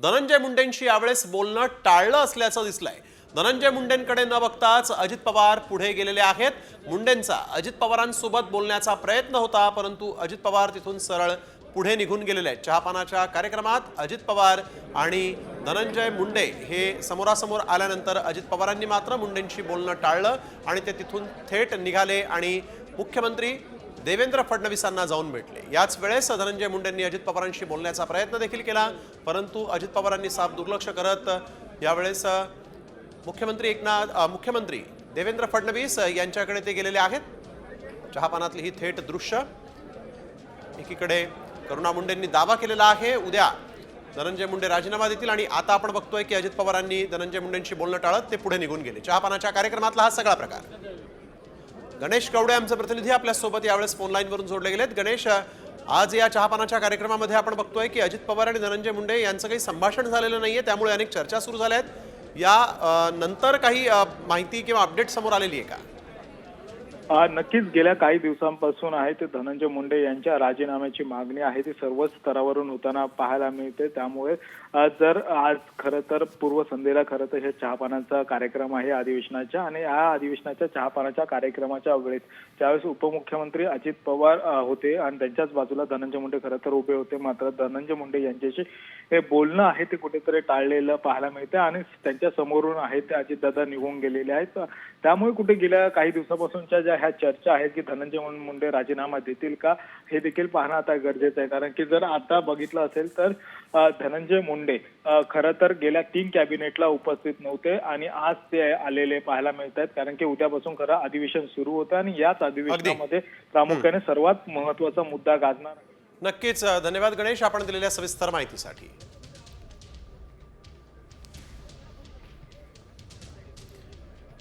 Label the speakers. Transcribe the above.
Speaker 1: धनंजय मुंडेंशी यावेळेस बोलणं टाळलं असल्याचं दिसलंय। धनंजय मुंडेंकडे न बघताच अजित पवार पुढे गेलेले आहेत। मुंडेंचा अजित पवारांसोबत बोलण्याचा प्रयत्न होता, परंतु अजित पवार तिथून सरळ पुढे निघून गेलेले आहेत। चहापानाच्या कार्यक्रमात अजित पवार आणि धनंजय मुंडे हे समोरासमोर आल्यानंतर अजित पवारांनी मात्र मुंडेंशी बोलणं टाळलं आणि ते तिथून थेट निघाले आणि मुख्यमंत्री देवेंद्र फडणवीसांना जाऊन भेटले। याच वेळेस धनंजय मुंडेंनी अजित पवारांशी बोलण्याचा प्रयत्न देखील केला, परंतु अजित पवारांनी साफ दुर्लक्ष करत यावेळेस मुख्यमंत्री देवेंद्र फडणवीस यांच्याकडे ते गेलेले आहेत। चहापानातली ही थेट दृश्य। एकीकडे करुणा मुंडेंनी दावा केलेला आहे उद्या धनंजय मुंडे राजीनामा देतील आणि आता आपण बघतोय की अजित पवारांनी धनंजय मुंडेंशी बोलणं टाळत ते पुढे निघून गेले। चहापानाच्या कार्यक्रमातला हा सगळा प्रकार। गणेश कवडे आमचे प्रतिनिधी आपल्या सोबत यावेळेस फोन लाईन वरून जोडले गेलेत। गणेश, आज या चहापानाच्या कार्यक्रमामध्ये आपण बघतोय की अजित पवार आणि धनंजय मुंडे यांचं काही संभाषण झालेलं नाहीये, त्यामुळे अनेक चर्चा सुरू झाल्या आहेत। या नंतर काही माहिती किंवा अपडेट समोर आलेली आहे का?
Speaker 2: नक्कीच गेल्या काही दिवसांपासून आहे ते धनंजय मुंडे यांच्या राजीनाम्याची मागणी आहे ती सर्वच स्तरावरून होताना पाहायला मिळते। त्यामुळे जर आज खरं तर पूर्वसंध्येला खरं तर हे चहापानाचा कार्यक्रम आहे अधिवेशनाच्या, आणि या अधिवेशनाच्या चहापानाच्या कार्यक्रमाच्या वेळेस ज्यावेळेस उपमुख्यमंत्री अजित पवार होते आणि त्यांच्याच बाजूला धनंजय मुंडे खरं तर उभे होते, मात्र धनंजय मुंडे यांच्याशी हे बोलणं आहे ते कुठेतरी टाळलेलं पाहायला मिळते आणि त्यांच्या समोरून आहे ते अजितदादा निघून गेलेले आहेत। त्यामुळे कुठे गेल्या काही दिवसापासूनच्या ज्या ह्या चर्चा आहेत की धनंजय मुंडे राजीनामा देतील का, हे देखील पाहणं आता गरजेचं आहे। कारण की जर आता बघितलं असेल तर धनंजय मुंडे खरं तर गेल्या 3 कॅबिनेटला उपस्थित नव्हते आणि आज ते आलेले पाहायला मिळत आहेत। कारण की उद्यापासून खरं अधिवेशन सुरू होतं आणि याच अधिवेशनामध्ये प्रामुख्याने सर्वात महत्त्वाचा मुद्दा गाजणार।
Speaker 1: नक्कीच धन्यवाद गणेश, आपण दिलेल्या सविस्तर माहितीसाठी।